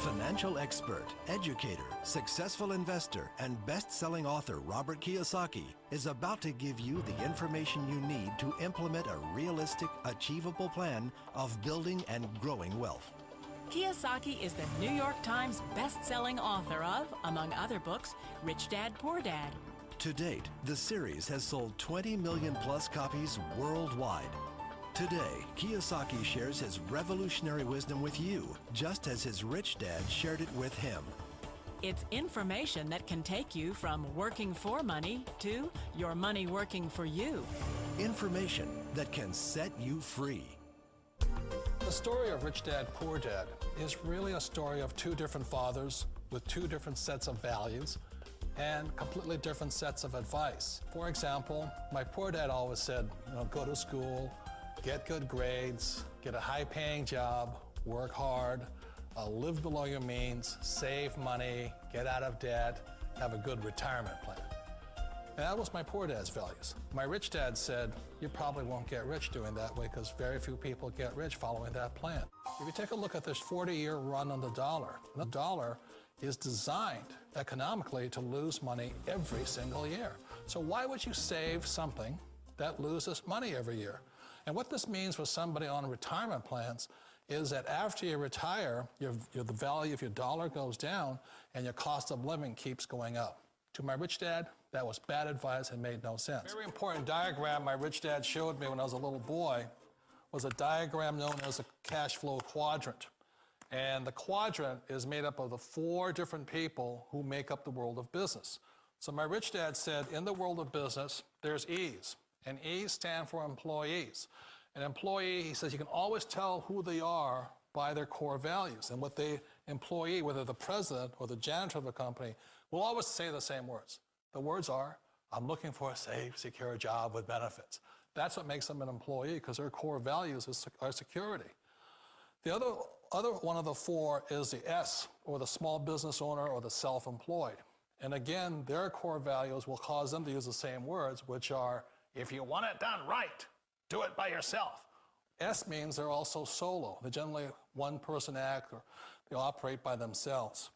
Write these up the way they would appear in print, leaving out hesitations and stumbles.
Financial expert, educator, successful investor, and best-selling author Robert Kiyosaki is about to give you the information you need to implement a realistic, achievable plan of building and growing wealth. Kiyosaki is the New York Times best-selling author of, among other books, Rich Dad, Poor Dad. To date, the series has sold 20 million plus copies worldwide. Today, Kiyosaki shares his revolutionary wisdom with you, just as his rich dad shared it with him. It's information that can take you from working for money to your money working for you. Information that can set you free. The story of Rich Dad, Poor Dad is really a story of two different fathers with two different sets of values and completely different sets of advice. For example, my poor dad always said, go to school, get good grades, get a high-paying job, work hard, live below your means, save money, get out of debt, have a good retirement plan. And that was my poor dad's values. My rich dad said, you probably won't get rich doing that way because very few people get rich following that plan. If you take a look at this 40-year run on the dollar is designed economically to lose money every single year. So why would you save something that loses money every year? And what this means for somebody on retirement plans is that after you retire, the value of your dollar goes down and your cost of living keeps going up. To my rich dad, that was bad advice and made no sense. A very important diagram my rich dad showed me when I was a little boy was a diagram known as a cash flow quadrant. And the quadrant is made up of the four different people who make up the world of business. So my rich dad said, in the world of business, there's E's. And E's stand for employees. An employee, he says, you can always tell who they are by their core values. And what the employee, whether the president or the janitor of the company, will always say the same words. The words are, I'm looking for a safe, secure job with benefits. That's what makes them an employee, because their core values are security. The other one of the four is the S, or the small business owner or the self-employed. And again, their core values will cause them to use the same words, which are, if you want it done right, do it by yourself. S means they're also solo. They're generally one-person act, or they operate by themselves.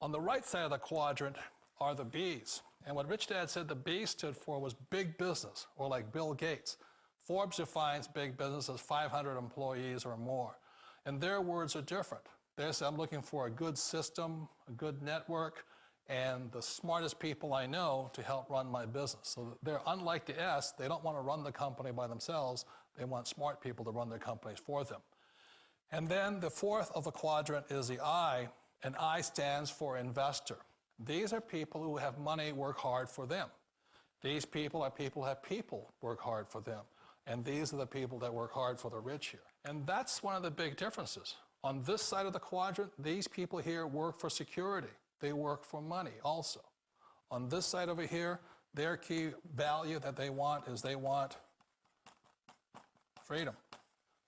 On the right side of the quadrant are the B's. And what Rich Dad said the B stood for was big business, or like Bill Gates. Forbes defines big business as 500 employees or more. And their words are different. They say, I'm looking for a good system, a good network, and the smartest people I know to help run my business. So they're unlike the S. They don't want to run the company by themselves. They want smart people to run their companies for them. And then the fourth of the quadrant is the I, and I stands for investor. These are people who have money work hard for them. These people are people who have people work hard for them. And these are the people that work hard for the rich here. And that's one of the big differences. On this side of the quadrant, these people here work for security. They work for money also. On this side over here, their key value that they want is they want freedom.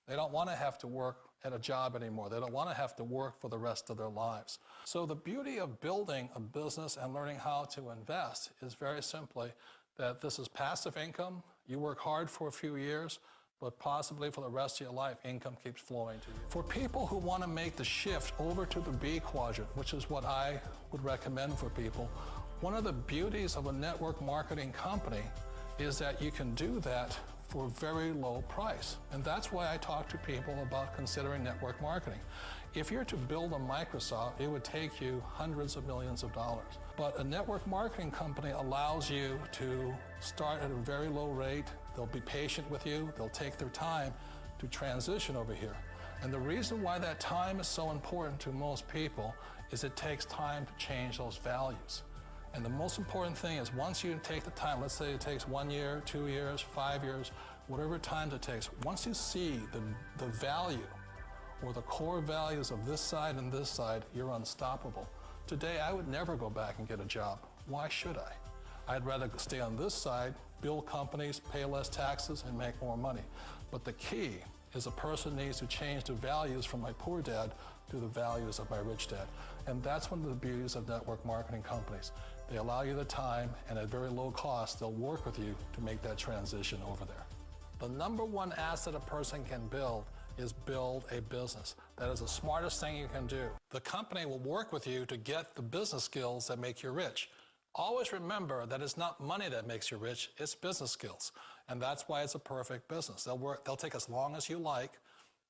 They don't want to have to work at a job anymore. They don't want to have to work for the rest of their lives. So the beauty of building a business and learning how to invest is very simply that this is passive income. You work hard for a few years, but possibly for the rest of your life, income keeps flowing to you. For people who want to make the shift over to the B quadrant, which is what I would recommend for people, one of the beauties of a network marketing company is that you can do that for a very low price. And that's why I talk to people about considering network marketing. If you're to build a Microsoft, it would take you hundreds of millions of dollars. But a network marketing company allows you to start at a very low rate. They'll be patient with you. They'll take their time to transition over here. And the reason why that time is so important to most people is it takes time to change those values. And the most important thing is once you take the time, let's say it takes 1 year, 2 years, 5 years, whatever time it takes, once you see the value or the core values of this side and this side, you're unstoppable. Today, I would never go back and get a job. Why should I? I'd rather stay on this side, build companies, pay less taxes, and make more money. But the key is a person needs to change the values from my poor dad to the values of my rich dad. And that's one of the beauties of network marketing companies. They allow you the time, and at very low cost, they'll work with you to make that transition over there. The number one asset a person can build is build a business. That is the smartest thing you can do. The company will work with you to get the business skills that make you rich. Always remember that it's not money that makes you rich, it's business skills. And that's why it's a perfect business. They'll take as long as you like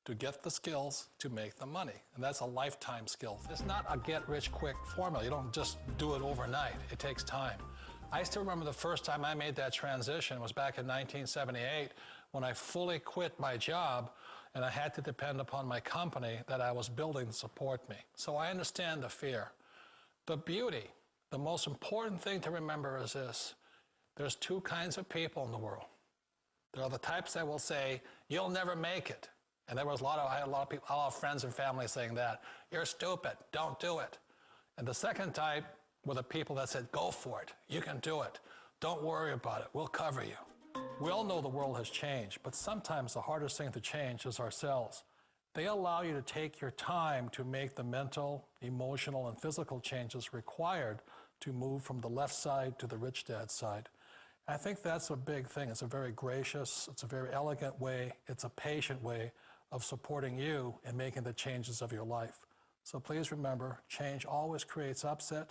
to get the skills to make the money. And that's a lifetime skill. It's not a get-rich-quick formula. You don't just do it overnight. It takes time. I still remember the first time I made that transition was back in 1978 when I fully quit my job and I had to depend upon my company that I was building to support me. So I understand the fear. The beauty, the most important thing to remember is this. There's two kinds of people in the world. There are the types that will say, you'll never make it. And I had a lot of friends and family saying that. You're stupid, don't do it. And the second type were the people that said, go for it, you can do it. Don't worry about it, we'll cover you. We all know the world has changed, but sometimes the hardest thing to change is ourselves. They allow you to take your time to make the mental, emotional, and physical changes required to move from the left side to the rich dad side. I think that's a big thing. It's a very gracious, it's a very elegant way, it's a patient way of supporting you in making the changes of your life. So please remember, change always creates upset,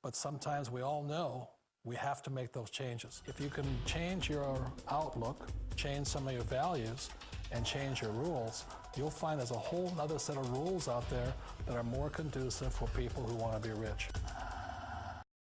but sometimes we all know we have to make those changes. If you can change your outlook, change some of your values, and change your rules, you'll find there's a whole other set of rules out there that are more conducive for people who want to be rich.